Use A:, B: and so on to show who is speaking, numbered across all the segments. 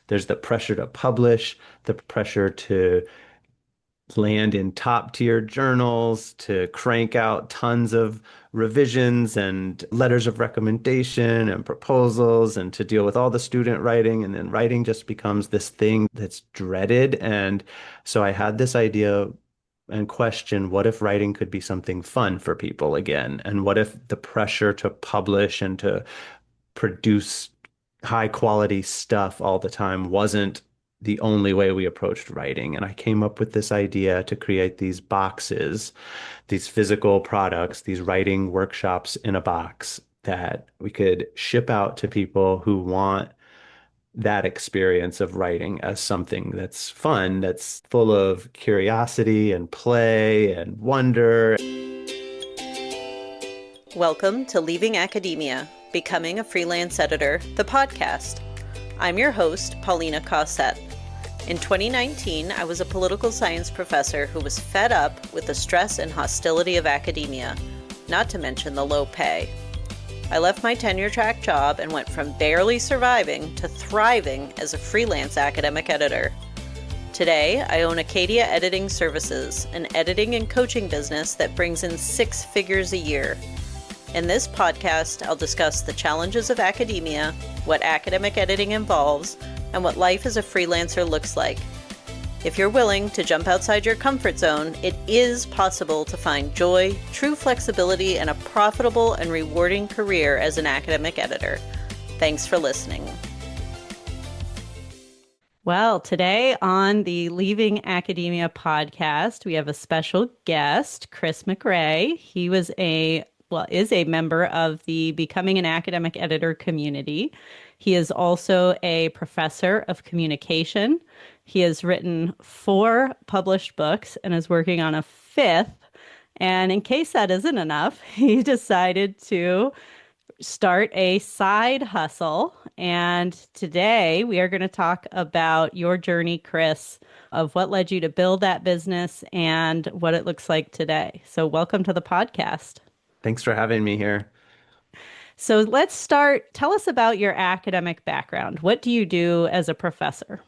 A: There's the pressure to publish, the pressure to land in top tier journals, to crank out tons of revisions and letters of recommendation and proposals, and to deal with all the student writing. And then writing just becomes this thing that's dreaded. And so I had this idea and question, what if writing could be something fun for people again? And what if the pressure to publish and to produce high quality stuff all the time wasn't the only way we approached writing? And I came up with this idea to create these boxes, these physical products, these writing workshops in a box that we could ship out to people who want that experience of writing as something that's fun, that's full of curiosity and play and wonder.
B: Welcome to Leaving Academia, Becoming a Freelance Editor, the podcast. I'm your host, Paulina Cossette. In 2019, I was a political science professor who was fed up with the stress and hostility of academia, not to mention the low pay. I left my tenure-track job and went from barely surviving to thriving as a freelance academic editor. Today, I own Acadia Editing Services, an editing and coaching business that brings in 6 figures a year. In this podcast, I'll discuss the challenges of academia, what academic editing involves, and what life as a freelancer looks like. If you're willing to jump outside your comfort zone, it is possible to find joy, true flexibility, and a profitable and rewarding career as an academic editor. Thanks for listening. Well, today on the Leaving Academia podcast, we have a special guest, Chris McRae. He is a member of the Becoming an Academic Editor community. He is also a professor of communication. He has written 4 published books and is working on a 5th. And in case that isn't enough, he decided to start a side hustle. And today we are going to talk about your journey, Chris, of what led you to build that business and what it looks like today. So welcome to the podcast.
A: Thanks for having me here.
B: So let's start. Tell us about your academic background. What do you do as a professor?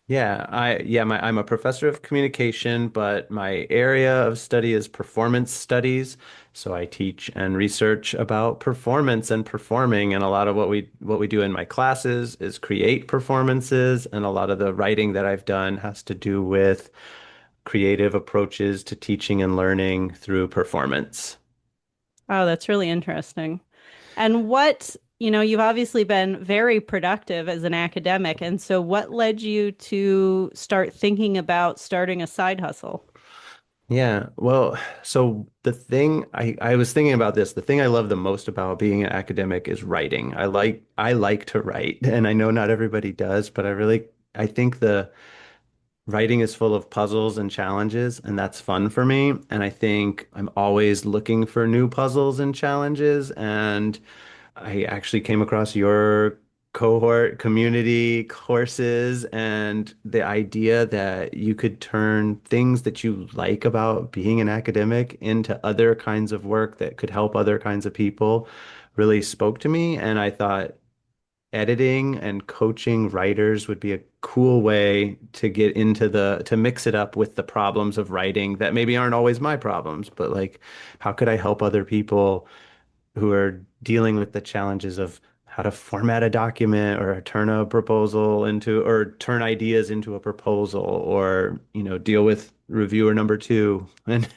A: I'm a professor of communication, but my area of study is performance studies. So I teach and research about performance and performing, and a lot of what we do in my classes is create performances, and a lot of the writing that I've done has to do with creative approaches to teaching and learning through performance.
B: Oh, that's really interesting. And you've obviously been very productive as an academic. And so what led you to start thinking about starting a side hustle?
A: Yeah, well, so I was thinking about this. The thing I love the most about being an academic is writing. I like to write, and I know not everybody does, but I think the writing is full of puzzles and challenges, and that's fun for me. And I think I'm always looking for new puzzles and challenges. And I actually came across your cohort community courses and the idea that you could turn things that you like about being an academic into other kinds of work that could help other kinds of people really spoke to me. And I thought, editing and coaching writers would be a cool way to get into to mix it up with the problems of writing that maybe aren't always my problems, but like, how could I help other people who are dealing with the challenges of how to format a document or turn a proposal into, or turn ideas into a proposal, or, deal with reviewer number 2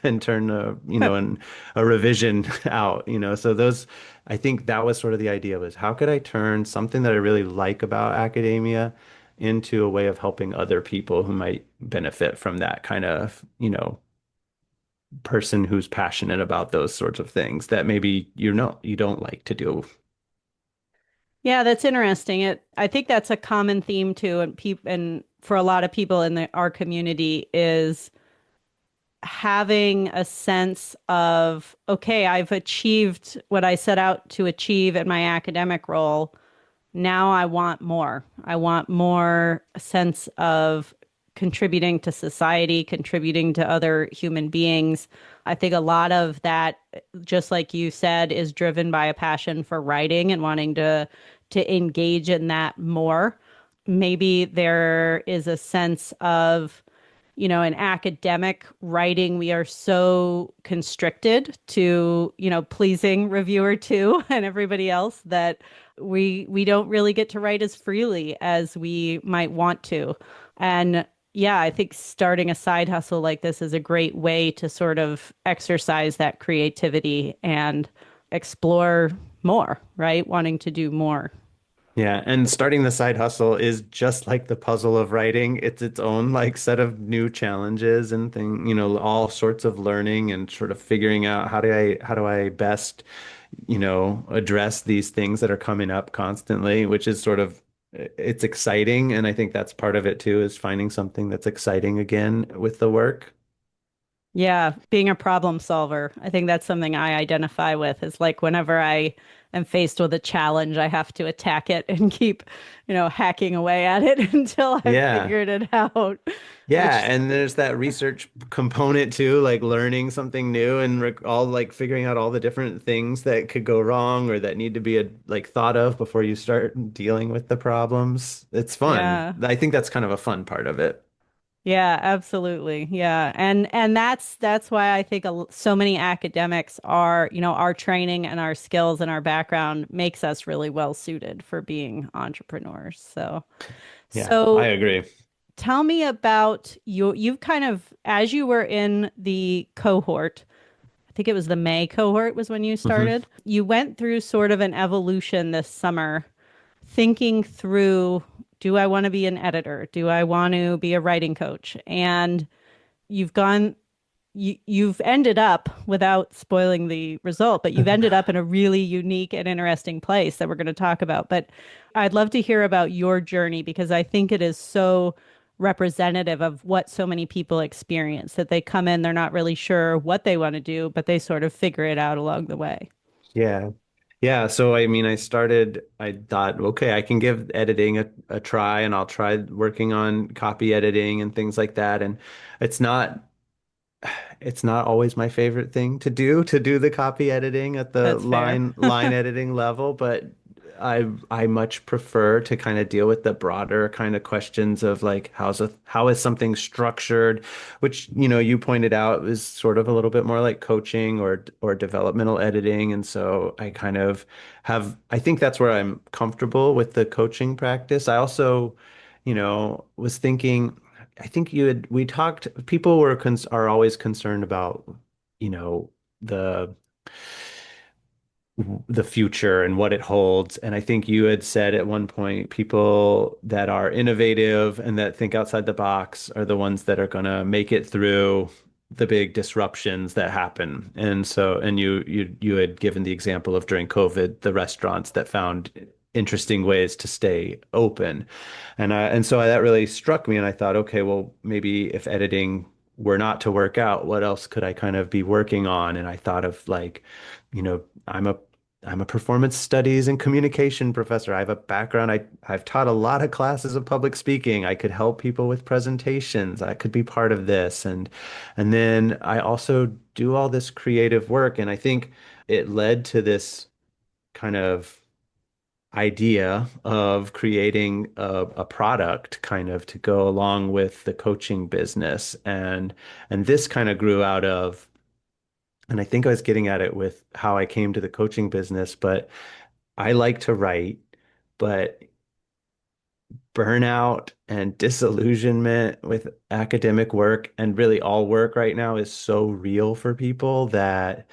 A: and turn a revision out, so I think that was sort of the idea, was how could I turn something that I really like about academia into a way of helping other people who might benefit from that kind of, person who's passionate about those sorts of things that maybe you don't like to do.
B: Yeah, that's interesting. I think that's a common theme too, and for a lot of people in our community is having a sense of, okay, I've achieved what I set out to achieve in my academic role. Now I want more. I want more a sense of contributing to society, contributing to other human beings. I think a lot of that, just like you said, is driven by a passion for writing and wanting to engage in that more.
C: maybe there is a sense of, in academic writing, we are so constricted to, pleasing reviewer two and everybody else that we don't really get to write as freely as we might want to. And yeah, I think starting a side hustle like this is a great way to sort of exercise that creativity and explore more, right? Wanting to do more.
A: Yeah, and starting the side hustle is just like the puzzle of writing. It's its own like set of new challenges and all sorts of learning and sort of figuring out how do I best, address these things that are coming up constantly, which is sort of it's exciting. And I think that's part of it too, is finding something that's exciting again with the work.
C: Yeah, being a problem solver. I think that's something I identify with is like whenever I am faced with a challenge, I have to attack it and keep, hacking away at it until I've
A: Yeah.
C: figured it out,
A: Yeah,
C: which,
A: and there's that research component too, like learning something new and rec all like figuring out all the different things that could go wrong or that need to be like thought of before you start dealing with the problems. It's fun.
C: yeah.
A: I think that's kind of a fun part of it.
C: Yeah, absolutely. Yeah. And that's why I think so many academics are, our training and our skills and our background makes us really well suited for being entrepreneurs. So,
A: Yeah, I
C: so
A: agree.
C: tell me about you've kind of, as you were in the cohort, I think it was the May cohort was when you
A: Hmm.
C: started. You went through sort of an evolution this summer, thinking through, do I want to be an editor? Do I want to be a writing coach? And you've gone you've ended up, without spoiling the result, but you've ended up in a really unique and interesting place that we're going to talk about. But I'd love to hear about your journey because I think it is so representative of what so many people experience that they come in, they're not really sure what they want to do, but they sort of figure it out along the way.
A: Yeah. Yeah, so I mean, I thought, okay, I can give editing a try and I'll try working on copy editing and things like that. And it's not it's not always my favorite thing to do the copy editing at the
C: That's fair.
A: line editing level, but I much prefer to kind of deal with the broader kind of questions of like how is something structured, which you pointed out is sort of a little bit more like coaching or developmental editing, and so I kind of I think that's where I'm comfortable with the coaching practice. I also, was thinking. I think we talked, people are always concerned about, you know, the the future and what it holds. And I think you had said at one point, people that are innovative and that think outside the box are the ones that are going to make it through the big disruptions that happen. And so, and you had given the example of during COVID, the restaurants that found interesting ways to stay open. And so that really struck me. And I thought, okay, well, maybe if editing were not to work out, what else could I kind of be working on? And I thought of like, you know, I'm a performance studies and communication professor. I have a background. I've taught a lot of classes of public speaking. I could help people with presentations. I could be part of this. And then I also do all this creative work. And I think it led to this kind of idea of creating a product kind of to go along with the coaching business. And this kind of grew out of, and I think I was getting at it with how I came to the coaching business, but I like to write, but burnout and disillusionment with academic work and really all work right now is so real for people that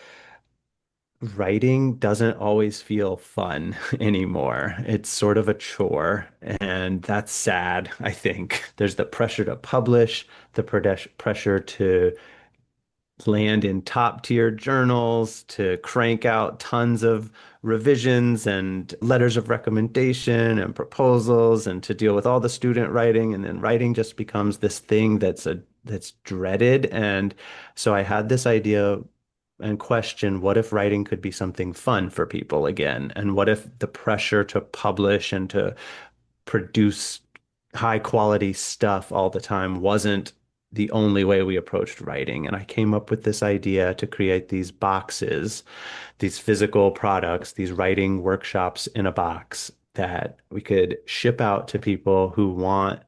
A: writing doesn't always feel fun anymore. It's sort of a chore, and that's sad, I think. There's the pressure to publish, the pressure to land in top tier journals, to crank out tons of revisions and letters of recommendation and proposals, and to deal with all the student writing. And then writing just becomes this thing that's dreaded. And so I had this idea and question, what if writing could be something fun for people again? And what if the pressure to publish and to produce high quality stuff all the time wasn't the only way we approached writing? And I came up with this idea to create these boxes, these physical products, these writing workshops in a box. that we could ship out to people who want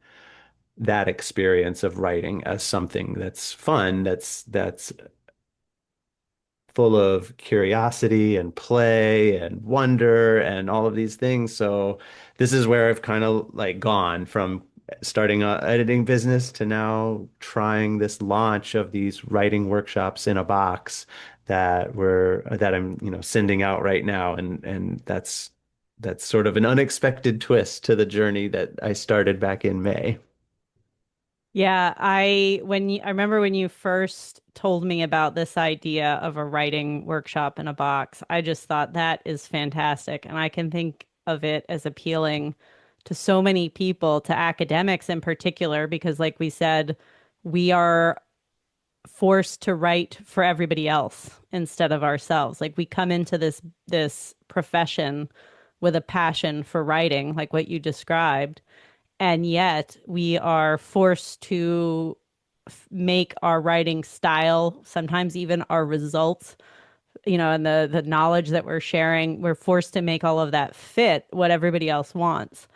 A: that experience of writing as something that's fun, that's full of curiosity and play and wonder and all of these things. So this is where I've kind of like gone from starting a editing business to now trying this launch of these writing workshops in a box that I'm, sending out right now. And that's sort of an unexpected twist to the journey that I started back in May.
C: Yeah, I remember when you first told me about this idea of a writing workshop in a box, I just thought that is fantastic. And I can think of it as appealing to so many people, to academics in particular, because like we said, we are forced to write for everybody else instead of ourselves. Like we come into this profession with a passion for writing, like what you described, and yet we are forced to make our writing style, sometimes even our results, and the knowledge that we're sharing, we're forced to make all of that fit what everybody else wants.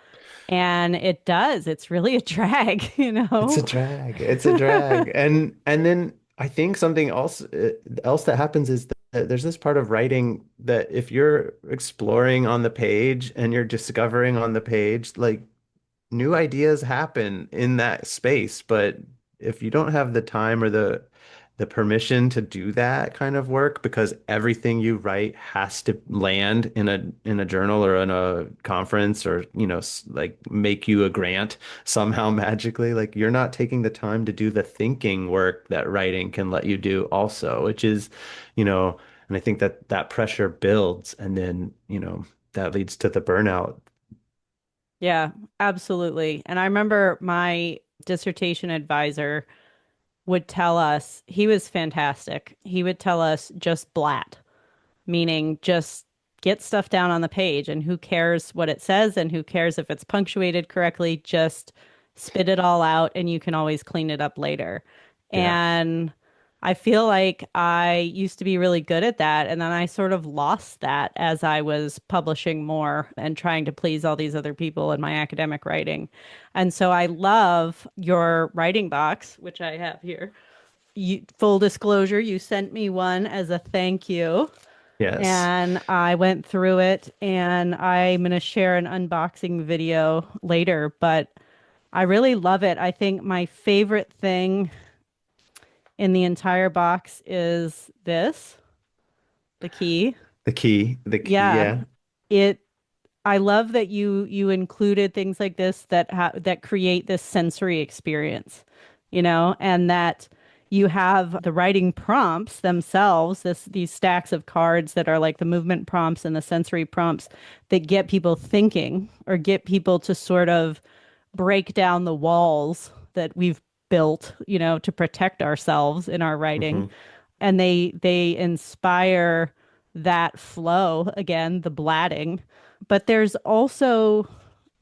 C: And it does. It's really a drag, you
A: It's a
C: know?
A: drag. It's a drag. And then I think something else that happens is that there's this part of writing that if you're exploring on the page and you're discovering on the page, like new ideas happen in that space, but if you don't have the time or the permission to do that kind of work because everything you write has to land in a journal or in a conference or like make you a grant somehow magically, like you're not taking the time to do the thinking work that writing can let you do also, which is you know and I think that that pressure builds, and then that leads to the burnout.
C: Yeah, absolutely. And I remember my dissertation advisor would tell us, he was fantastic. He would tell us just blat, meaning just get stuff down on the page and who cares what it says and who cares if it's punctuated correctly, just spit it all out and you can always clean it up later.
A: Yeah.
C: And I feel like I used to be really good at that. And then I sort of lost that as I was publishing more and trying to please all these other people in my academic writing. And so I love your writing box, which I have here. Full disclosure, you sent me one as a thank you.
A: Yes.
C: And I went through it, and I'm going to share an unboxing video later, but I really love it. I think my favorite thing in the entire box is this, the key.
A: The key,
C: Yeah,
A: yeah.
C: it I love that you included things like this that create this sensory experience, and that you have the writing prompts themselves, these stacks of cards that are like the movement prompts and the sensory prompts that get people thinking or get people to sort of break down the walls that we've built, to protect ourselves in our writing.
A: Hmm.
C: And they inspire that flow, again, the blatting. But there's also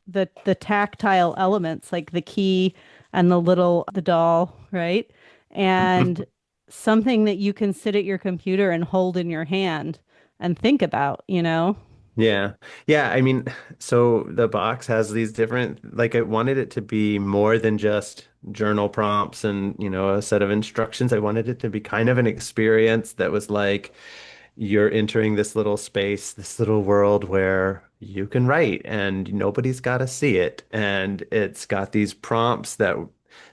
C: the tactile elements like the key and the doll, right? And something that you can sit at your computer and hold in your hand and think about.
A: Yeah. Yeah. I mean, so the box has these different, like I wanted it to be more than just journal prompts and, a set of instructions. I wanted it to be kind of an experience that was like you're entering this little space, this little world where you can write and nobody's got to see it. And it's got these prompts that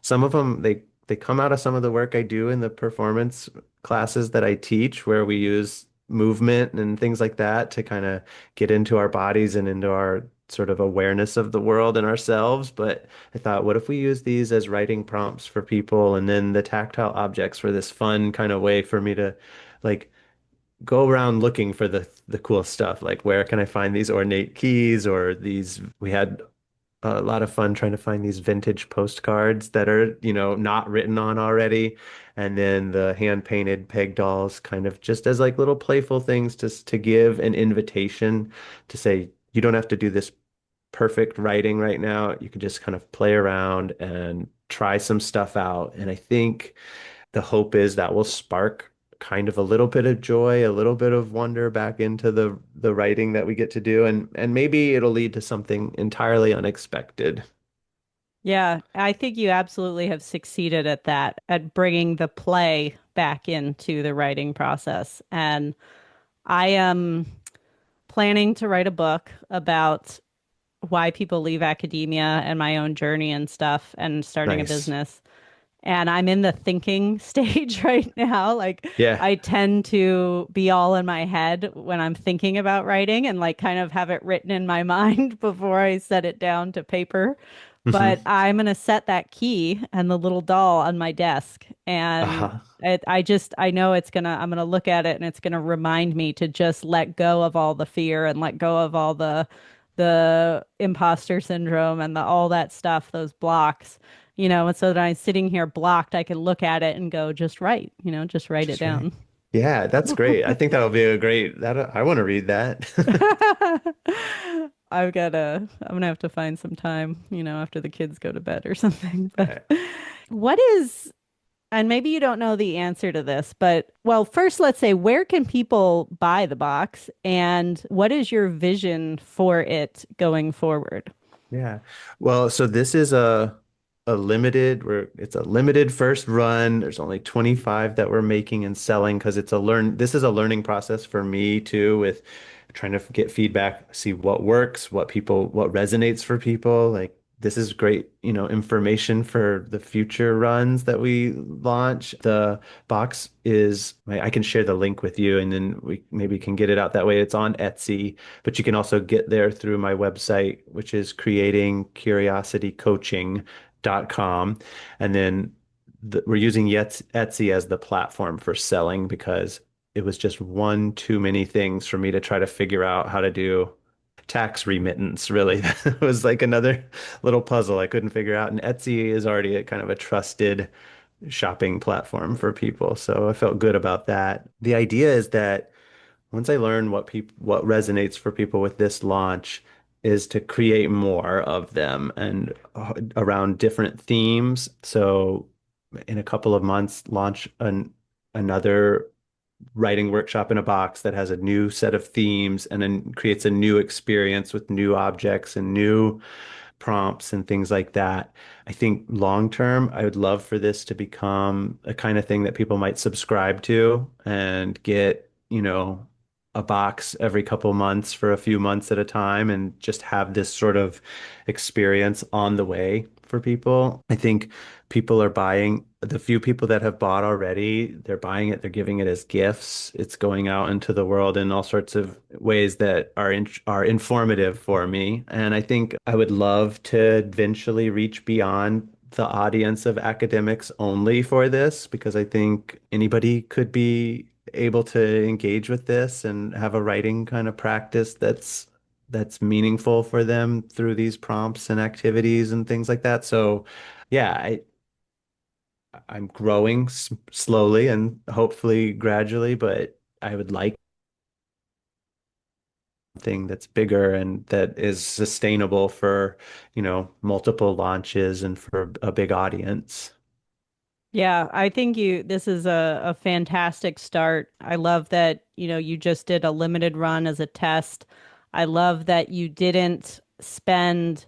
A: some of them they come out of some of the work I do in the performance classes that I teach, where we use movement and things like that to kind of get into our bodies and into our sort of awareness of the world and ourselves. But I thought, what if we use these as writing prompts for people? And then the tactile objects were this fun kind of way for me to like go around looking for the cool stuff. Like, where can I find these ornate keys or these? We had a lot of fun trying to find these vintage postcards that are, not written on already. And then the hand painted peg dolls kind of just as like little playful things to give an invitation to say, you don't have to do this perfect writing right now. You can just kind of play around and try some stuff out. And I think the hope is that will spark kind of a little bit of joy, a little bit of wonder back into the writing that we get to do, and maybe it'll lead to something entirely unexpected.
C: Yeah, I think you absolutely have succeeded at that, at bringing the play back into the writing process. And I am planning to write a book about why people leave academia and my own journey and stuff and starting a
A: Nice.
C: business. And I'm in the thinking stage right now. Like,
A: Yeah.
C: I tend to be all in my head when I'm thinking about writing and like kind of have it written in my mind before I set it down to paper. But
A: Hmm.
C: I'm going to set that key and the little doll on my desk. And
A: Uh-huh.
C: I know I'm going to look at it and it's going to remind me to just let go of all the fear and let go of all the imposter syndrome and all that stuff, those blocks, and so that I'm sitting here blocked, I can look at it and go, just write, just write it
A: Just right.
C: down.
A: Yeah, that's great. I think that'll be a great that I want to read that.
C: I'm gonna have to find some time, after the kids go to bed or something. But
A: Uh,
C: what is, and maybe you don't know the answer to this, but well, first let's say, where can people buy the box and what is your vision for it going forward?
A: Yeah. Well, so this is a limited where it's a limited first run. There's only 25 that we're making and selling because this is a learning process for me too with trying to get feedback, see what works, what resonates for people. Like this is great, information for the future runs that we launch. The box I can share the link with you and then we maybe can get it out that way. It's on Etsy, but you can also get there through my website, which is creatingcuriositycoaching.com. And then we're using Etsy as the platform for selling because it was just one too many things for me to try to figure out how to do tax remittance, really. That was like another little puzzle I couldn't figure out. And Etsy is already a kind of a trusted shopping platform for people. So I felt good about that. The idea is that once I learn what resonates for people with this launch is to create more of them and around different themes. So in a couple of months, launch another writing workshop in a box that has a new set of themes and then creates a new experience with new objects and new prompts and things like that. I think long term, I would love for this to become a kind of thing that people might subscribe to and get, a box every couple months for a few months at a time and just have this sort of experience on the way for people. I think people are buying, the few people that have bought already, they're buying it, they're giving it as gifts. It's going out into the world in all sorts of ways that are informative for me. And I think I would love to eventually reach beyond the audience of academics only for this because I think anybody could be able to engage with this and have a writing kind of practice that's meaningful for them through these prompts and activities and things like that. So, yeah, I'm growing slowly and hopefully gradually, but I would like something that's bigger and that is sustainable for, multiple launches and for a big audience.
C: Yeah, I think this is a fantastic start. I love that, you just did a limited run as a test. I love that you didn't spend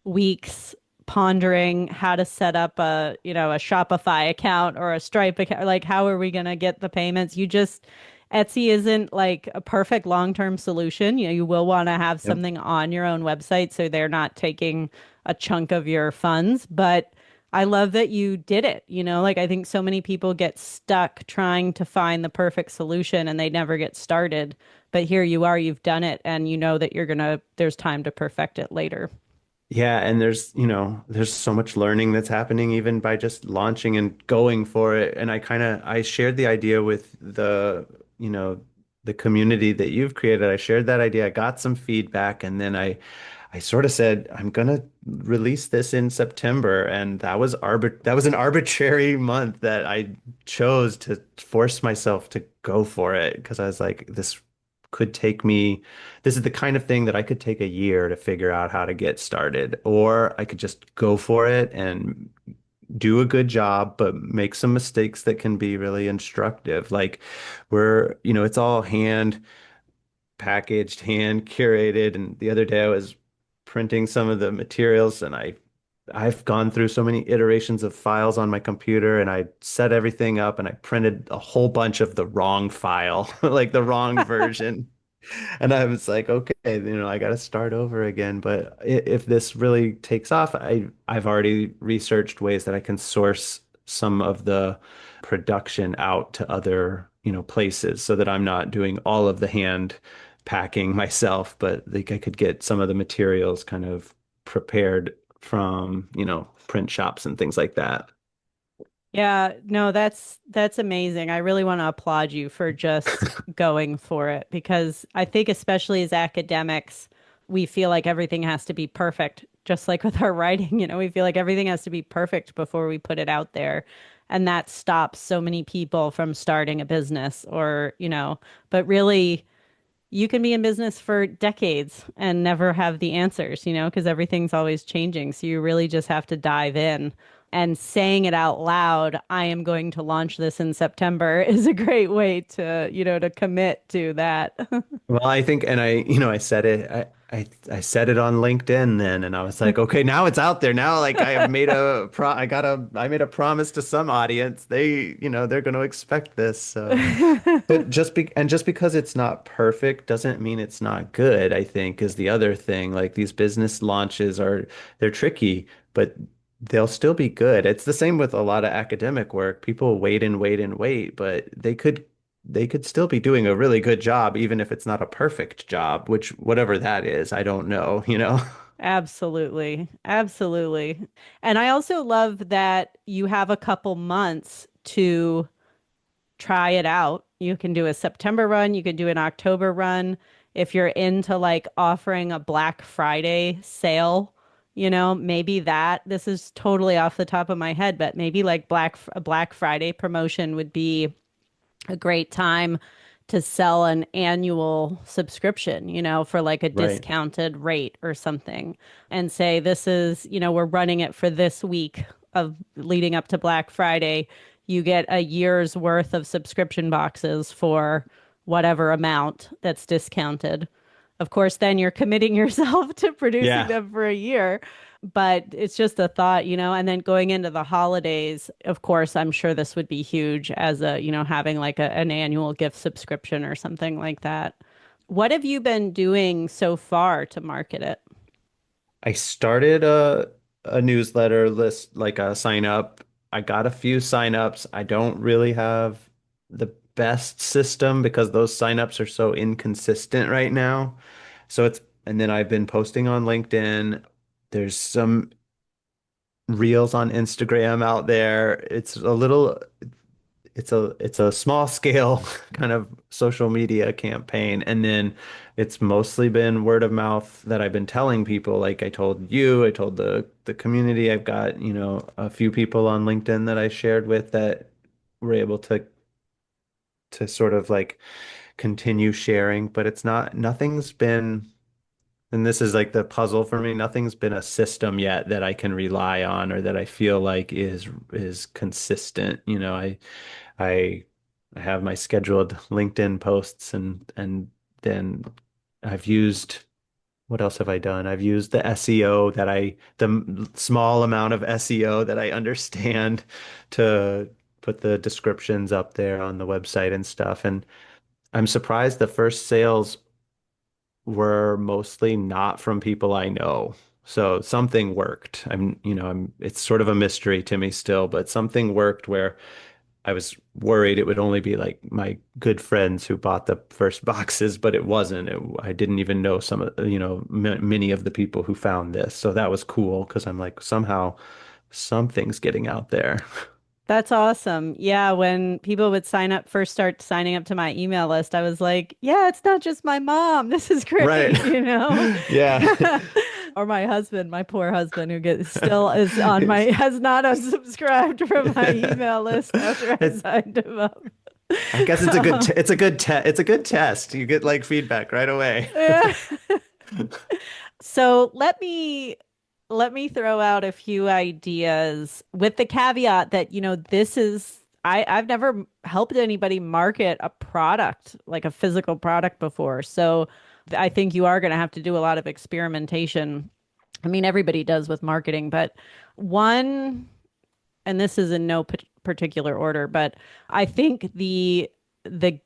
C: weeks pondering how to set up a Shopify account or a Stripe account. Like, how are we going to get the payments? Etsy isn't like a perfect long-term solution. You will want to have
A: Yep.
C: something on your own website so they're not taking a chunk of your funds, but I love that you did it. Like I think so many people get stuck trying to find the perfect solution and they never get started. But here you are, you've done it, and you know that there's time to perfect it later.
A: Yeah, and there's so much learning that's happening even by just launching and going for it. And I shared the idea with you know, the community that you've created. I shared that idea. I got some feedback and then I sort of said, I'm gonna release this in September. And that was an arbitrary month that I chose to force myself to go for it because I was like, could take me, this is the kind of thing that I could take a year to figure out how to get started, or I could just go for it and do a good job, but make some mistakes that can be really instructive. Like it's all hand packaged, hand curated. And the other day I was printing some of the materials and I've gone through so many iterations of files on my computer and I set everything up and I printed a whole bunch of the wrong file, like the wrong version. And I was like, okay, I got to start over again. But if this really takes off, I've already researched ways that I can source some of the production out to other, places so that I'm not doing all of the hand packing myself, but like I could get some of the materials kind of prepared from, print shops and things like that.
C: Yeah, no, that's amazing. I really want to applaud you for just going for it because I think especially as academics, we feel like everything has to be perfect. Just like with our writing, we feel like everything has to be perfect before we put it out there. And that stops so many people from starting a business or, but really you can be in business for decades and never have the answers, because everything's always changing. So you really just have to dive in. And saying it out loud, I am going to launch this in September is a great way to, to commit to that.
A: Well, I think, and I said it, I said it on LinkedIn then, and I was like, okay, now it's out there. Now, like, I have made I made a promise to some audience. They're going to expect this. So, but just because it's not perfect doesn't mean it's not good, I think is the other thing. Like these business launches they're tricky, but they'll still be good. It's the same with a lot of academic work. People wait and wait and wait, but they could still be doing a really good job, even if it's not a perfect job, which whatever that is, I don't know.
C: Absolutely. Absolutely. And I also love that you have a couple months to try it out. You can do a September run, you can do an October run. If you're into like offering a Black Friday sale, maybe this is totally off the top of my head, but maybe like a Black Friday promotion would be a great time to sell an annual subscription, for like a
A: Right.
C: discounted rate or something and say, this is, we're running it for this week of leading up to Black Friday. You get a year's worth of subscription boxes for whatever amount that's discounted. Of course, then you're committing yourself to producing
A: Yeah.
C: them for a year. But it's just a thought, and then going into the holidays, of course, I'm sure this would be huge as having like an annual gift subscription or something like that. What have you been doing so far to market it?
A: I started a newsletter list, like a sign up. I got a few sign ups. I don't really have the best system because those sign ups are so inconsistent right now. And then I've been posting on LinkedIn. There's some reels on Instagram out there. It's a small scale kind of social media campaign. And then it's mostly been word of mouth that I've been telling people. Like I told you, I told the community. I've got, a few people on LinkedIn that I shared with that were able to sort of like continue sharing, but nothing's been, and this is like the puzzle for me. Nothing's been a system yet that I can rely on or that I feel like is consistent. I I have my scheduled LinkedIn posts and then I've used what else have I done? I've used the SEO the small amount of SEO that I understand to put the descriptions up there on the website and stuff. And I'm surprised the first sales were mostly not from people I know. So something worked. It's sort of a mystery to me still, but something worked where I was worried it would only be like my good friends who bought the first boxes, but it wasn't. I didn't even know some of, many of the people who found this. So that was cool because I'm like, somehow something's getting out there.
C: That's awesome. Yeah, when people would first start signing up to my email list, I was like, yeah, it's not just my mom. This is
A: Right.
C: great,
A: Yeah.
C: Or my husband, my poor husband who still is on has not unsubscribed from my email list after I
A: It,
C: signed him up.
A: I guess it's a good test. You get like feedback right away.
C: Yeah. So let me throw out a few ideas with the caveat that, this is I've never helped anybody market a product, like a physical product before. So I think you are going to have to do a lot of experimentation. I mean, everybody does with marketing, but one, and this is in no particular order, but I think the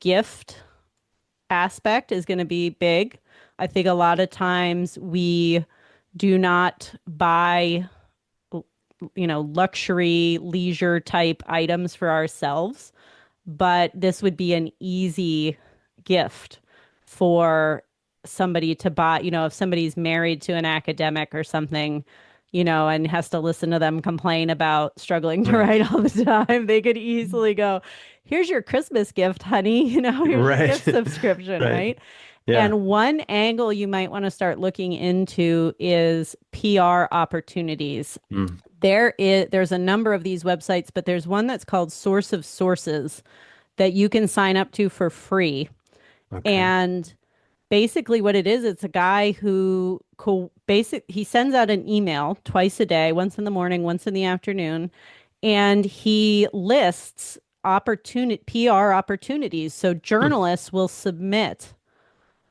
C: gift aspect is going to be big. I think a lot of times we do not buy, luxury leisure type items for ourselves, but this would be an easy gift for somebody to buy. If somebody's married to an academic or something, and has to listen to them complain about struggling to
A: Right.
C: write all the time, they could easily go, here's your Christmas gift, honey. Here's your
A: Right.
C: gift subscription,
A: Right.
C: right?
A: Yeah.
C: And one angle you might want to start looking into is PR opportunities.
A: Mm.
C: There's a number of these websites, but there's one that's called Source of Sources that you can sign up to for free.
A: Okay.
C: And basically what it is, it's a guy who he sends out an email twice a day, once in the morning, once in the afternoon, and he lists opportunity PR opportunities. So
A: Hmm.
C: journalists will submit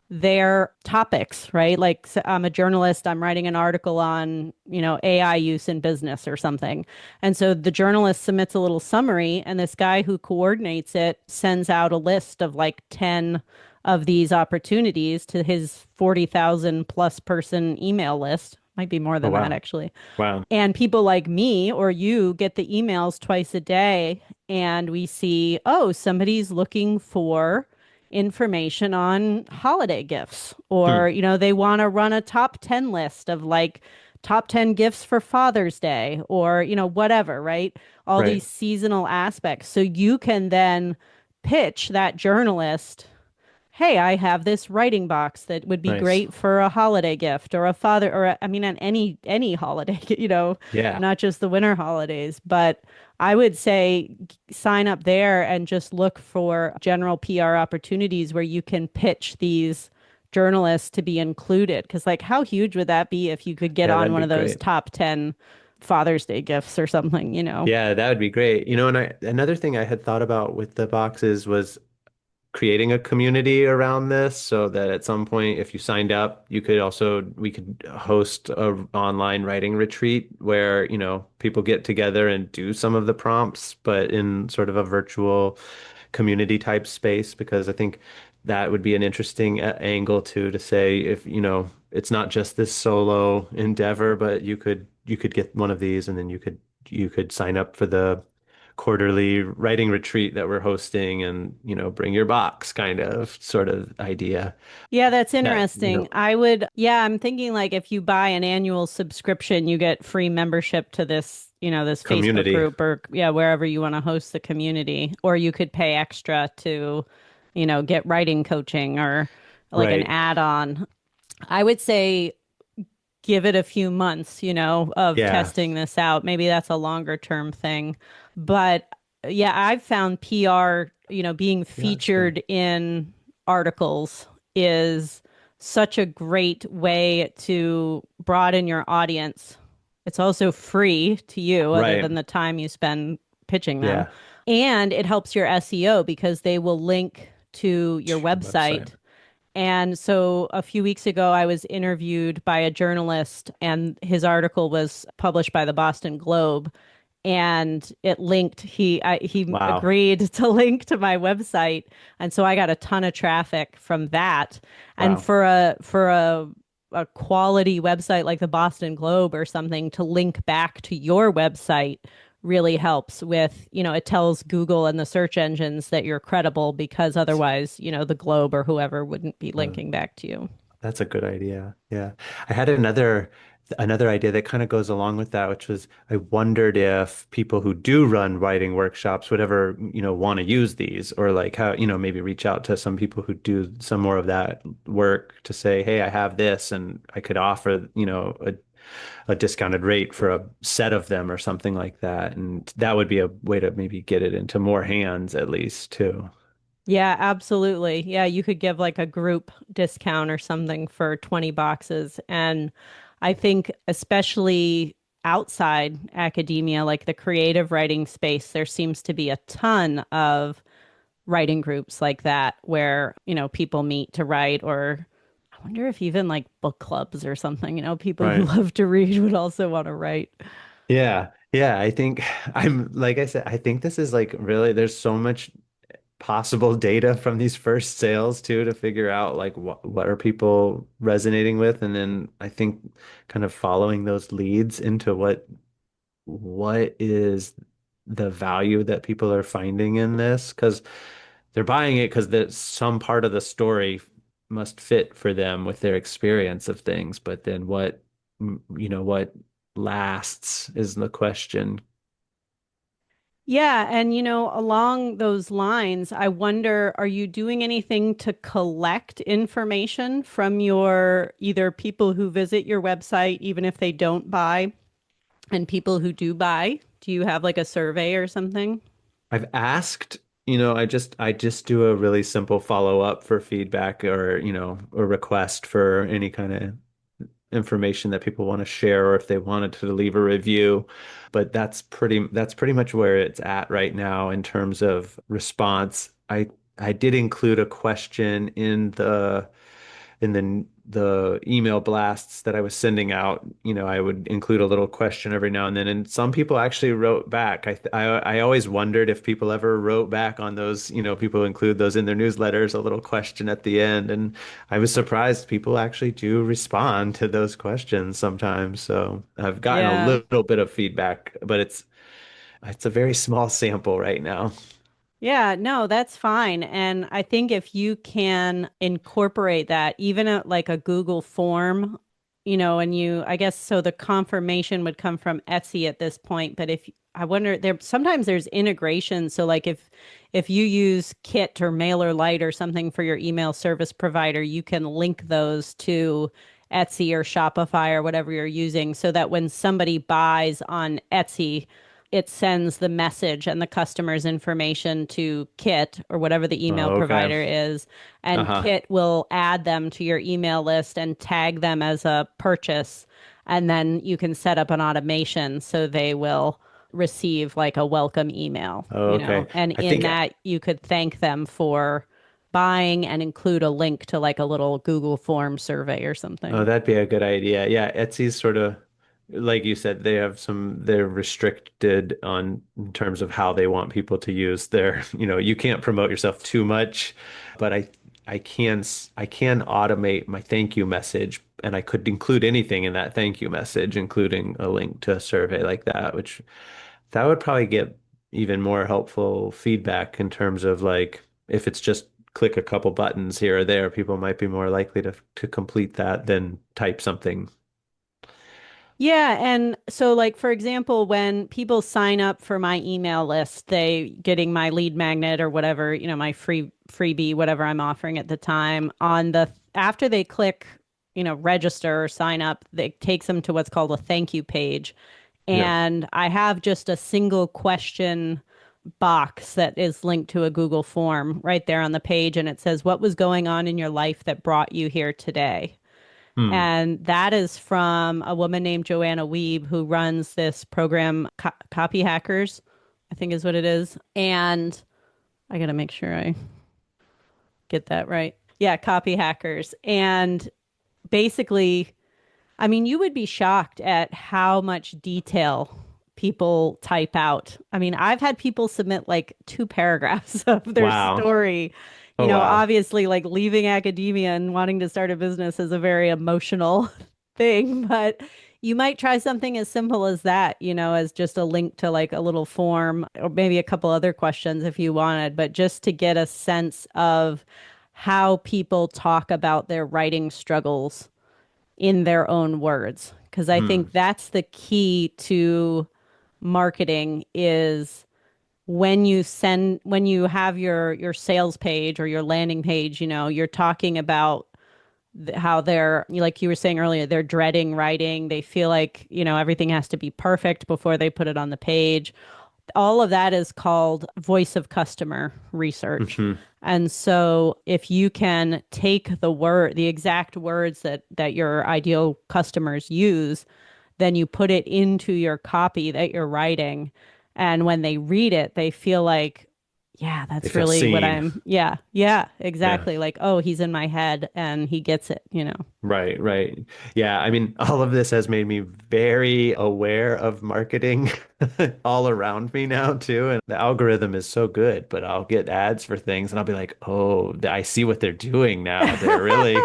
C: their topics, right? Like I'm a journalist, I'm writing an article on, AI use in business or something. And so the journalist submits a little summary, and this guy who coordinates it sends out a list of like 10 of these opportunities to his 40,000 plus person email list. Might be more
A: Oh,
C: than that,
A: wow.
C: actually.
A: Wow.
C: And people like me or you get the emails twice a day, and we see, oh, somebody's looking for information on holiday gifts,
A: Hmm.
C: or, they want to run a top 10 list of like top 10 gifts for Father's Day, or, whatever, right? All these
A: Right.
C: seasonal aspects. So you can then pitch that journalist, hey, I have this writing box that would be
A: Nice.
C: great for a holiday gift or a father, or I mean, on any holiday,
A: Yeah.
C: not just the winter holidays. But I would say sign up there and just look for general PR opportunities where you can pitch these journalists to be included. Because, like, how huge would that be if you could get
A: Yeah,
C: on
A: that'd
C: one
A: be
C: of those
A: great.
C: top 10 Father's Day gifts or something?
A: Yeah, that would be great. And another thing I had thought about with the boxes was creating a community around this so that at some point, if you signed up, we could host a online writing retreat where, people get together and do some of the prompts, but in sort of a virtual community type space, because I think that would be an interesting angle too, to say if, it's not just this solo endeavor, but you could get one of these and then you could sign up for the quarterly writing retreat that we're hosting and, bring your box kind of sort of idea
C: Yeah, that's
A: that,
C: interesting. Yeah, I'm thinking like if you buy an annual subscription, you get free membership to this Facebook
A: community.
C: group, or yeah, wherever you want to host the community, or you could pay extra to, get writing coaching or like an
A: Right.
C: add-on. I would say give it a few months, of
A: Yeah.
C: testing this out. Maybe that's a longer term thing. But yeah, I've found PR, being
A: Yeah, that's good.
C: featured in articles is such a great way to broaden your audience. It's also free to you, other
A: Right.
C: than the time you spend pitching them.
A: Yeah.
C: And it helps your SEO because they will link to your
A: Website.
C: website. And so a few weeks ago, I was interviewed by a journalist, and his article was published by the Boston Globe. And it linked, he
A: Wow.
C: agreed to link to my website. And so I got a ton of traffic from that. And
A: Wow.
C: for a quality website like the Boston Globe or something to link back to your website really helps with, it tells Google and the search engines that you're credible, because otherwise, the Globe or whoever wouldn't be
A: Uh,
C: linking back to you.
A: That's a good idea. Yeah. I had another idea that kind of goes along with that, which was I wondered if people who do run writing workshops would ever, want to use these, or like how, maybe reach out to some people who do some more of that work to say, hey, I have this and I could offer, a discounted rate for a set of them or something like that. And that would be a way to maybe get it into more hands at least too.
C: Yeah, absolutely. Yeah, you could give like a group discount or something for 20 boxes. And I think especially outside academia, like the creative writing space, there seems to be a ton of writing groups like that where, people meet to write, or I wonder if even like book clubs or something, people who
A: Right.
C: love to read would also want to write.
A: Yeah. Yeah. I think like I said, I think this is like really, there's so much possible data from these first sales too to figure out like what are people resonating with. And then I think kind of following those leads into what is the value that people are finding in this? Because they're buying it because that some part of the story must fit for them with their experience of things. But then what lasts is the question.
C: Yeah, and along those lines, I wonder, are you doing anything to collect information from your either people who visit your website, even if they don't buy, and people who do buy? Do you have like a survey or something?
A: I've asked, I just do a really simple follow up for feedback or, a request for any kind of information that people want to share or if they wanted to leave a review. But that's pretty much where it's at right now in terms of response. I did include a question in the email blasts that I was sending out. I would include a little question every now and then, and some people actually wrote back. I always wondered if people ever wrote back on those. People include those in their newsletters, a little question at the end, and I was surprised people actually do respond to those questions sometimes. So I've gotten a
C: Yeah.
A: little bit of feedback, but it's a very small sample right now.
C: Yeah, no, that's fine. And I think if you can incorporate that, even like a Google form, and I guess so the confirmation would come from Etsy at this point. But if I wonder, sometimes there's integration. So like if you use Kit or MailerLite or something for your email service provider, you can link those to Etsy or Shopify or whatever you're using so that when somebody buys on Etsy, it sends the message and the customer's information to Kit or whatever the email
A: Oh, okay.
C: provider is. And
A: Uh-huh.
C: Kit will add them to your email list and tag them as a purchase. And then you can set up an automation so they will receive like a welcome email,
A: Oh, okay.
C: and
A: I
C: in
A: think
C: that you could thank them for buying and include a link to like a little Google form survey or
A: Oh,
C: something.
A: that'd be a good idea. Yeah, Etsy's sort of like you said, they're restricted on in terms of how they want people to use their, you can't promote yourself too much, but I can automate my thank you message and I could include anything in that thank you message, including a link to a survey like that, which that would probably get even more helpful feedback in terms of like if it's just click a couple buttons here or there, people might be more likely to complete that than type something.
C: Yeah, and so like for example, when people sign up for my email list, they getting my lead magnet or whatever, my freebie, whatever I'm offering at the time, on the after they click, register or sign up, it takes them to what's called a thank you page.
A: Yeah.
C: And I have just a single question box that is linked to a Google form right there on the page, and it says, "What was going on in your life that brought you here today?"
A: Hmm.
C: And that is from a woman named Joanna Weeb, who runs this program, Copy Hackers, I think is what it is. And I got to make sure I get that right. Yeah, Copy Hackers. And basically, I mean, you would be shocked at how much detail people type out. I mean, I've had people submit like 2 paragraphs of their
A: Wow.
C: story.
A: Oh, wow.
C: Obviously, like leaving academia and wanting to start a business is a very emotional thing, but you might try something as simple as that, as just a link to like a little form or maybe a couple other questions if you wanted, but just to get a sense of how people talk about their writing struggles in their own words, because I
A: Hmm.
C: think that's the key to marketing is when you have your sales page or your landing page, you're talking about how they're, like you were saying earlier, they're dreading writing. They feel like, everything has to be perfect before they put it on the page. all of that is called voice of customer research.
A: Hmm.
C: And so if you can take the exact words that your ideal customers use, then you put it into your copy that you're writing. And when they read it, they feel like, yeah,
A: They
C: that's
A: feel
C: really what
A: seen.
C: yeah,
A: Yeah.
C: exactly. Like, oh, he's in my head and he gets it.
A: Right, right. Yeah, I mean, all of this has made me very aware of marketing all around me now too. And the algorithm is so good, but I'll get ads for things and I'll be like, oh, I see what they're doing now. They're really,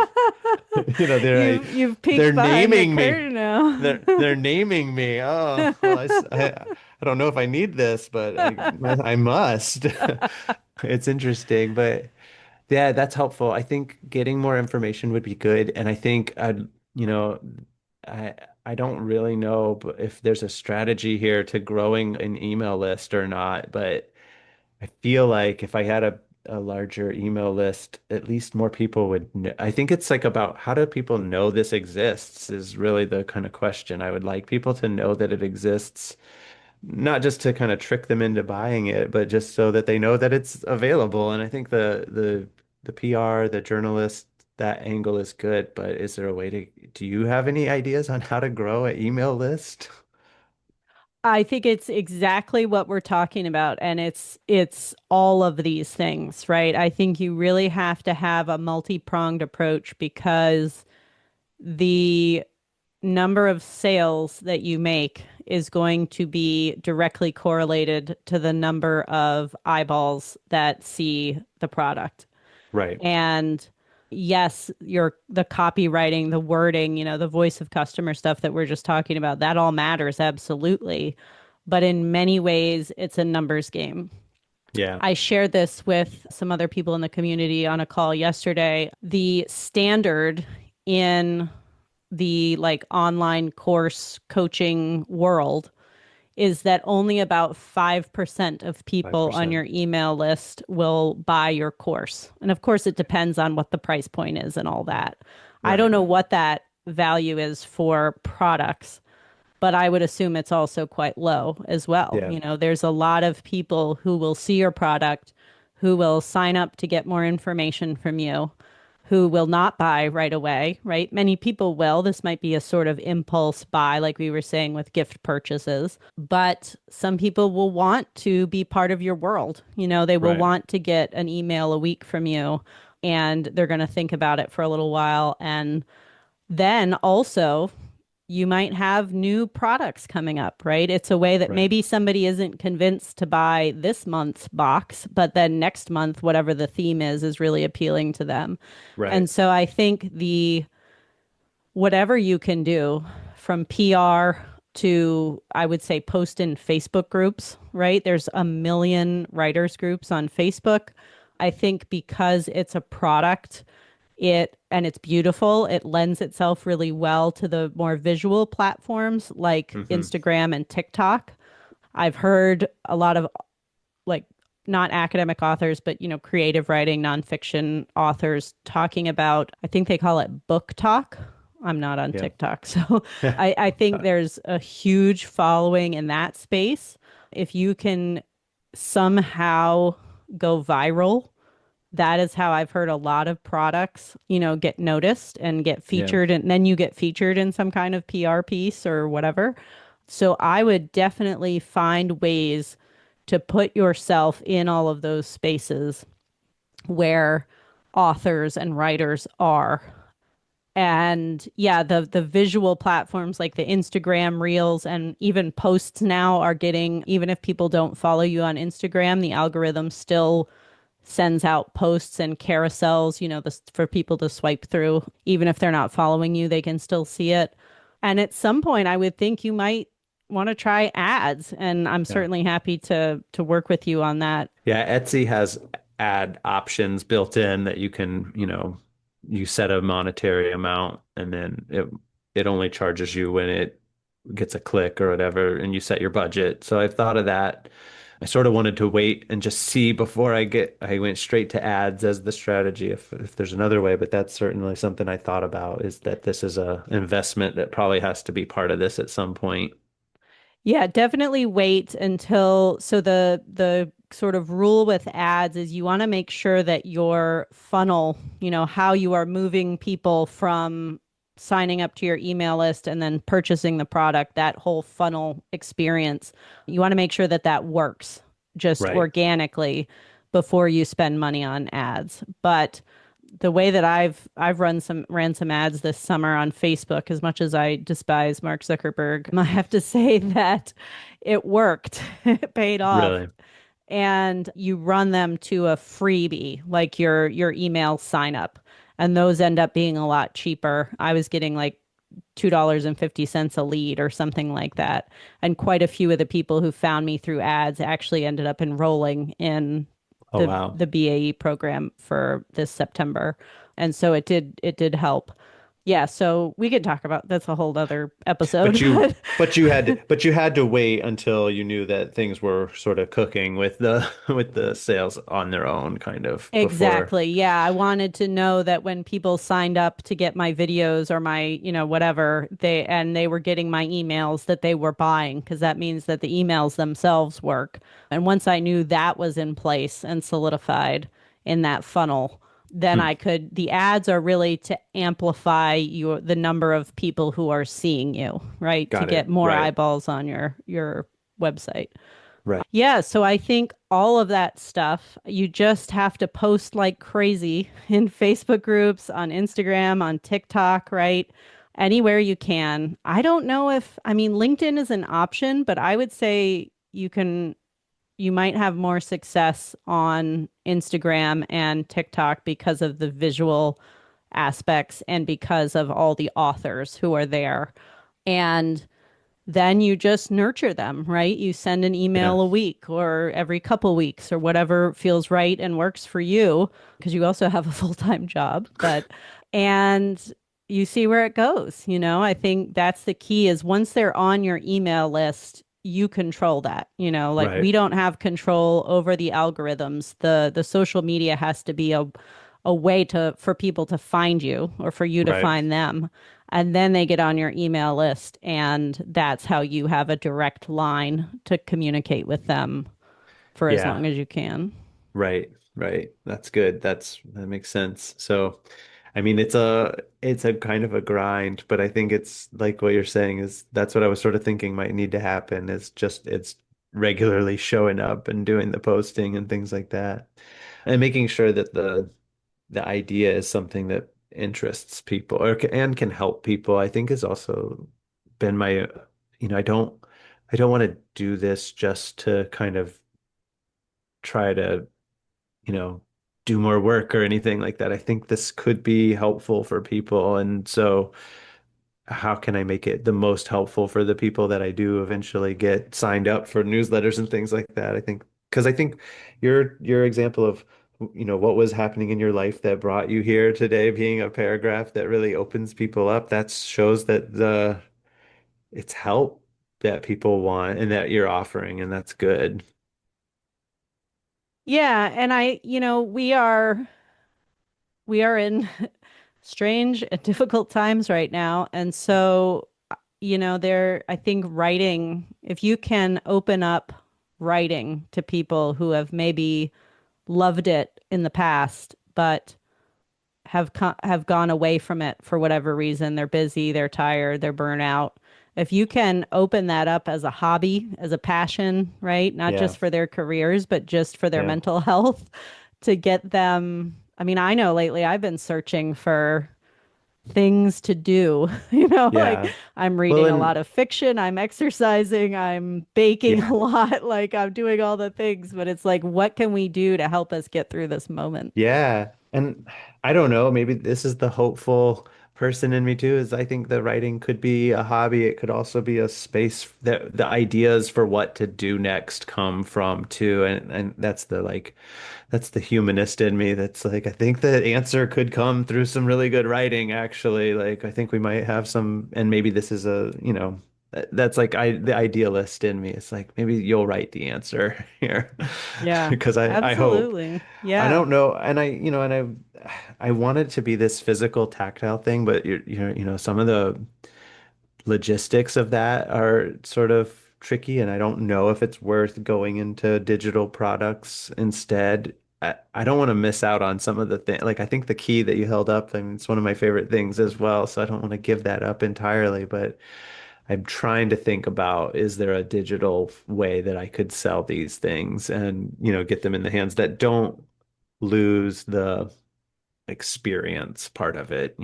C: You've
A: they're
C: peeked behind the
A: naming me.
C: curtain now.
A: They're naming me. Oh, well, I don't know if I need this, but I must. It's interesting, but yeah, that's helpful. I think getting more information would be good, and I think you know, I I don't really know if there's a strategy here to growing an email list or not, but I feel like if I had a larger email list, at least more people would kn I think it's like about how do people know this exists is really the kind of question. I would like people to know that it exists, not just to kind of trick them into buying it, but just so that they know that it's available. And I think the PR, the journalist, that angle is good, but is there a way do you have any ideas on how to grow an email list?
C: I think it's exactly what we're talking about, and it's all of these things, right? I think you really have to have a multi-pronged approach because the number of sales that you make is going to be directly correlated to the number of eyeballs that see the product.
A: Right,
C: And yes, the copywriting, the wording, the voice of customer stuff that we're just talking about, that all matters absolutely. But in many ways, it's a numbers game.
A: yeah,
C: I shared this with some other people in the community on a call yesterday. The standard in the like online course coaching world is that only about 5% of people on
A: 5%.
C: your email list will buy your course. And of course, it depends on what the price point is and all that. I don't
A: Right,
C: know what that value is for products, but I would assume it's also quite low as well.
A: yeah,
C: There's a lot of people who will see your product, who will sign up to get more information from you, who will not buy right away, right? Many people will. This might be a sort of impulse buy, like we were saying with gift purchases, but some people will want to be part of your world. They will
A: right,
C: want to get an email a week from you and they're going to think about it for a little while. And then also, you might have new products coming up, right? It's a way that
A: right,
C: maybe somebody isn't convinced to buy this month's box, but then next month, whatever the theme is really appealing to them. And
A: right.
C: so I think the whatever you can do from PR to, I would say, post in Facebook groups, right? There's a million writers groups on Facebook. I think because it's a product, it's beautiful, it lends itself really well to the more visual platforms like
A: Hmm.
C: Instagram and TikTok. I've heard a lot of like not academic authors, but creative writing, nonfiction authors talking about, I think they call it book talk. I'm not on
A: Yeah.
C: TikTok. So I think there's a huge following in that space. If you can somehow go viral, that is how I've heard a lot of products, get noticed and get
A: Yeah.
C: featured, and then you get featured in some kind of PR piece or whatever. So I would definitely find ways to put yourself in all of those spaces where authors and writers are. And yeah, the visual platforms like the Instagram reels and even posts now are getting, even if people don't follow you on Instagram, the algorithm still sends out posts and carousels, for people to swipe through. Even if they're not following you, they can still see it. And at some point, I would think you might want to try ads, and I'm
A: Yeah.
C: certainly happy to work with you on that.
A: Yeah, Etsy has ad options built in that you can, you set a monetary amount and then it only charges you when it gets a click or whatever, and you set your budget. So I've thought of that. I sort of wanted to wait and just see before I went straight to ads as the strategy if there's another way, but that's certainly something I thought about is that this is a investment that probably has to be part of this at some point.
C: Yeah, definitely wait until so the sort of rule with ads is you want to make sure that your funnel, how you are moving people from signing up to your email list and then purchasing the product, that whole funnel experience, you want to make sure that that works just
A: Right.
C: organically before you spend money on ads. But the way that I've ran some ads this summer on Facebook, as much as I despise Mark Zuckerberg, I have to say that it worked. It paid off.
A: Really?
C: And you run them to a freebie, like your email sign up. And those end up being a lot cheaper. I was getting like $2.50 a lead or something like that. And quite a few of the people who found me through ads actually ended up enrolling in
A: Oh, wow.
C: the BAE program for this September. And so it did help. Yeah, so we could talk about that's a whole other
A: But
C: episode,
A: you
C: but
A: but you had to wait until you knew that things were sort of cooking with the with the sales on their own kind of before.
C: exactly. Yeah, I wanted to know that when people signed up to get my videos or my, whatever, they were getting my emails that they were buying because that means that the emails themselves work. And once I knew that was in place and solidified in that funnel, then
A: Hmm.
C: the ads are really to amplify the number of people who are seeing you, right? To
A: Got
C: get
A: it.
C: more
A: Right.
C: eyeballs on your website.
A: Right.
C: Yeah, so I think all of that stuff, you just have to post like crazy in Facebook groups, on Instagram, on TikTok, right? Anywhere you can. I don't know if, I mean, LinkedIn is an option, but I would say you might have more success on Instagram and TikTok because of the visual aspects and because of all the authors who are there. And then you just nurture them, right? You send an
A: Yeah.
C: email a week or every couple weeks or whatever feels right and works for you because you also have a full-time job, and you see where it goes, I think that's the key is once they're on your email list, you control that, like
A: Right.
C: we don't have control over the algorithms. The social media has to be a way to for people to find you or for you to
A: Right.
C: find them, and then they get on your email list and that's how you have a direct line to communicate with them for as
A: Yeah.
C: long as you can.
A: Right. Right. That's good. That makes sense. So, I mean, it's a kind of a grind, but I think it's like what you're saying is that's what I was sort of thinking might need to happen is just it's regularly showing up and doing the posting and things like that. And making sure that the idea is something that interests people and can help people, I think has also been my, I don't want to do this just to kind of try to, you know, do more work or anything like that. I think this could be helpful for people. And so how can I make it the most helpful for the people that I do eventually get signed up for newsletters and things like that? I think because I think your example of what was happening in your life that brought you here today being a paragraph that really opens people up, that shows that it's help that people want and that you're offering, and that's good.
C: Yeah, and we are in strange and difficult times right now. And so, there, I think writing, if you can open up writing to people who have maybe loved it in the past, but have gone away from it for whatever reason, they're busy, they're tired, they're burnout. If you can open that up as a hobby, as a passion, right? Not
A: Yeah.
C: just for their careers, but just for their
A: Yeah.
C: mental health to get them. I mean, I know lately I've been searching for things to do. Like
A: Yeah.
C: I'm
A: Well,
C: reading a lot
A: and
C: of fiction, I'm exercising, I'm baking
A: yeah.
C: a lot, like I'm doing all the things, but it's like, what can we do to help us get through this moment?
A: Yeah. And I don't know, maybe this is the hopeful person in me too, is I think the writing could be a hobby. It could also be a space that the ideas for what to do next come from too. And that's that's the humanist in me that's like, I think the answer could come through some really good writing, actually. Like I think we might have some, and maybe this is that's like the idealist in me. It's like maybe you'll write the answer here
C: Yeah,
A: because I hope.
C: absolutely.
A: I
C: Yeah.
A: don't know, and I want it to be this physical, tactile thing, but some of the logistics of that are sort of tricky, and I don't know if it's worth going into digital products instead. I don't want to miss out on some of the thing. Like I think the key that you held up, I mean, it's one of my favorite things as well. So I don't want to give that up entirely, but I'm trying to think about is there a digital way that I could sell these things and, get them in the hands that don't lose the experience part of it.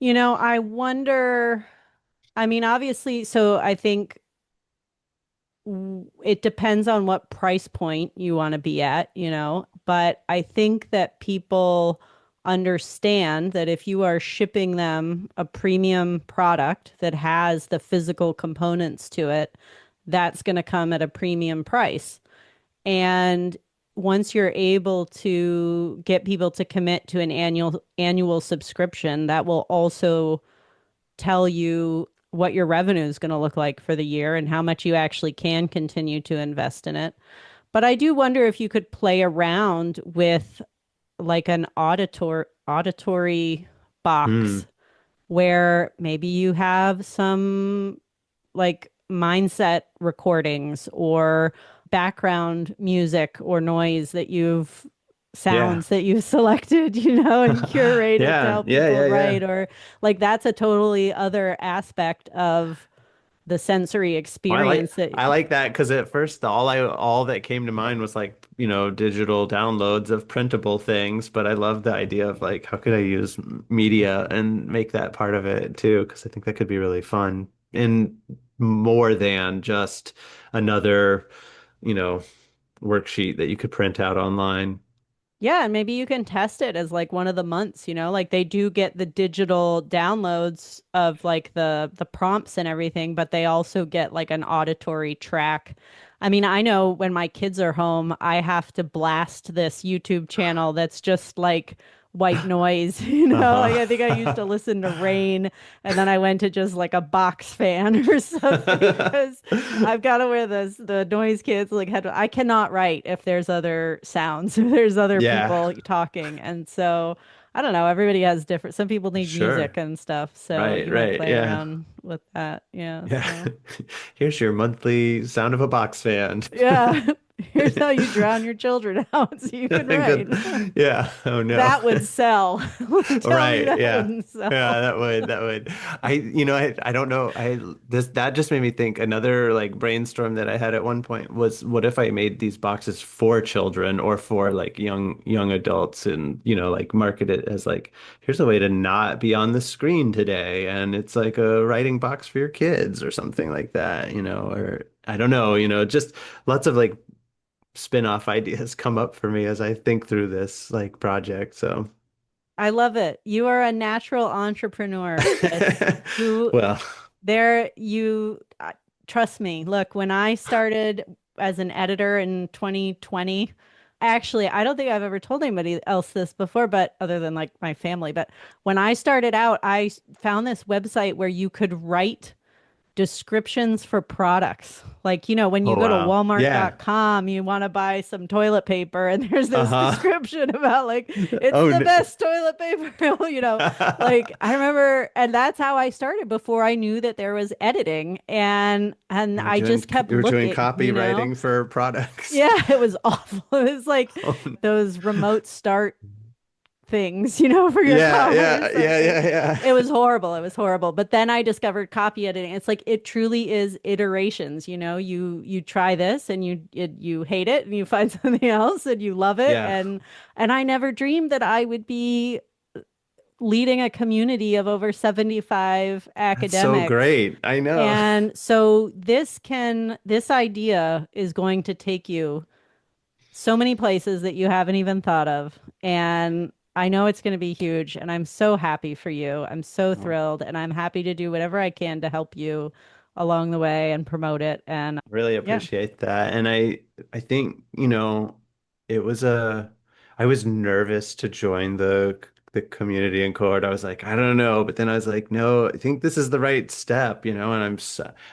C: I wonder, I mean, obviously, so I think it depends on what price point you want to be at, but I think that people understand that if you are shipping them a premium product that has the physical components to it, that's going to come at a premium price. And once you're able to get people to commit to an annual subscription, that will also tell you what your revenue is going to look like for the year and how much you actually can continue to invest in it. But I do wonder if you could play around with like an auditory
A: Hmm.
C: box where maybe you have some like mindset recordings or background music or noise that you've
A: Yeah.
C: sounds that you've selected, and curated to
A: Yeah.
C: help
A: Yeah.
C: people
A: Yeah. Yeah.
C: write, or like that's a totally other aspect of the sensory
A: Well,
C: experience that
A: I like that because at first all that came to mind was like, digital downloads of printable things, but I love the idea of like how could I use media and make that part of it too, because I think that could be really fun and more than just another, you know, worksheet that you could print out online.
C: yeah, and maybe you can test it as like one of the months, like they do get the digital downloads of like the prompts and everything, but they also get like an auditory track. I mean, I know when my kids are home, I have to blast this YouTube channel that's just like white noise, Like I think I used to
A: Uh-huh.
C: listen to Rain and then I went to just like a box fan or something because I've got to wear the noise canceling head. I cannot write if there's other sounds, if there's other
A: Yeah,
C: people talking. And so I don't know, everybody has different, some people need music
A: sure.
C: and stuff. So
A: Right,
C: you might
A: right.
C: play
A: Yeah.
C: around with that. Yeah.
A: Yeah.
C: So
A: Here's your monthly sound of a box fan.
C: yeah. Here's how you drown your children out so you can write.
A: Good. Yeah. Oh no.
C: That would sell. Tell me
A: Right.
C: that
A: Yeah.
C: wouldn't
A: Yeah,
C: sell.
A: that would. I don't know. That just made me think another like brainstorm that I had at one point was what if I made these boxes for children or for like young adults and like market it as like here's a way to not be on the screen today and it's like a writing box for your kids or something like that, or I don't know, just lots of like spin-off ideas come up for me as I think through this like project. So
C: I love it. You are a natural entrepreneur, Chris, who
A: well,
C: there you trust me. Look, when I started as an editor in 2020, actually, I don't think I've ever told anybody else this before, but other than like my family, but when I started out, found this website where you could write descriptions for products. Like, when you
A: oh
C: go to
A: wow. Yeah.
C: walmart.com, you want to buy some toilet paper and there's this
A: Uh-huh.
C: description about like it's
A: Oh
C: the
A: no.
C: best toilet paper, Like I remember and that's how I started before I knew that there was editing and
A: You were
C: I
A: doing
C: just kept
A: you were doing
C: looking.
A: copywriting for products.
C: Yeah, it was awful. It was like
A: Oh,
C: those remote start things, for your
A: yeah,
C: car or
A: yeah, yeah,
C: something.
A: yeah, yeah.
C: It was horrible. It was horrible. But then I discovered copy editing. It's like it truly is iterations, You try this and you hate it and you find something else and you love it
A: Yeah.
C: and I never dreamed that I would be leading a community of over 75
A: That's so
C: academics.
A: great. I know.
C: And so this idea is going to take you so many places that you haven't even thought of. And I know it's going to be huge. And I'm so happy for you. I'm so thrilled. And I'm happy to do whatever I can to help you along the way and promote it. And
A: Really
C: yeah,
A: appreciate that. And I think, it was I was nervous to join the community and cohort. I was like, I don't know, but then I was like, no, I think this is the right step, and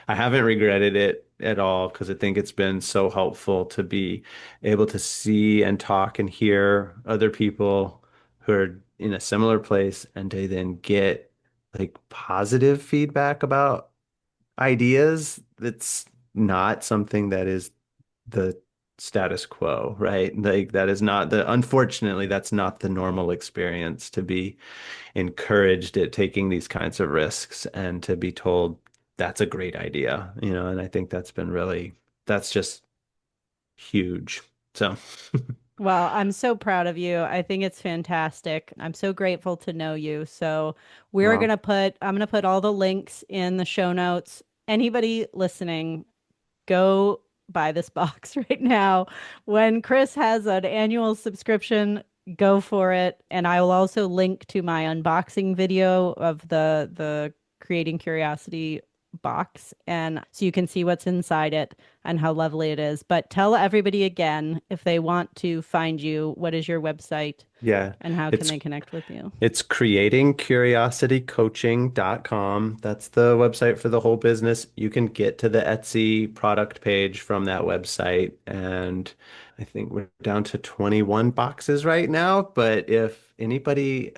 A: I haven't regretted it at all because I think it's been so helpful to be able to see and talk and hear other people who are in a similar place and to then get like positive feedback about ideas, it's not something that is the status quo, right? Like that is not the, unfortunately, that's not the normal experience to be encouraged at taking these kinds of risks and to be told that's a great idea, and I think that's been really, that's just huge. So,
C: Well, I'm so proud of you. I think it's fantastic. I'm so grateful to know you. So,
A: well,
C: I'm going to put all the links in the show notes. Anybody listening, go buy this box right now. When Chris has an annual subscription, go for it. And I will also link to my unboxing video of the Creating Curiosity box, and so you can see what's inside it and how lovely it is. But tell everybody again, if they want to find you, what is your website
A: yeah,
C: and how can
A: it's
C: they connect with you?
A: It's creatingcuriositycoaching.com. That's the website for the whole business. You can get to the Etsy product page from that website. And I think we're down to 21 boxes right now. But if anybody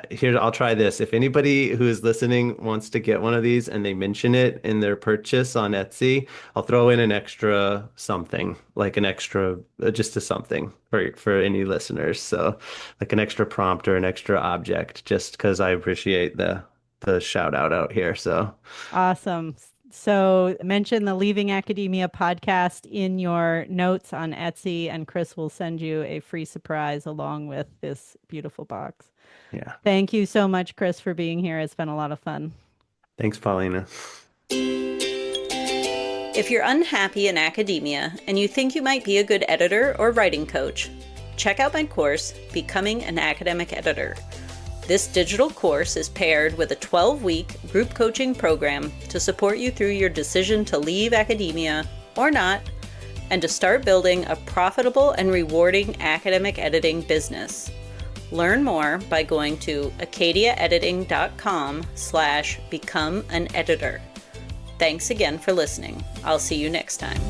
A: here, I'll try this. If anybody who is listening wants to get one of these and they mention it in their purchase on Etsy, I'll throw in an extra something, like an extra, just a something for any listeners. So, like an extra prompt or an extra object, just because I appreciate the shout out here. So,
C: Awesome. So mention the Leaving Academia podcast in your notes on Etsy, and Chris will send you a free surprise along with this beautiful box.
A: yeah.
C: Thank you so much, Chris, for being here. It's been a lot of fun.
A: Thanks, Paulina.
B: If you're unhappy in academia and you think you might be a good editor or writing coach, check out my course, Becoming an Academic Editor. This digital course is paired with a 12-week group coaching program to support you through your decision to leave academia or not, and to start building a profitable and rewarding academic editing business. Learn more by going to acadiaediting.com/become an editor. Thanks again for listening. I'll see you next time.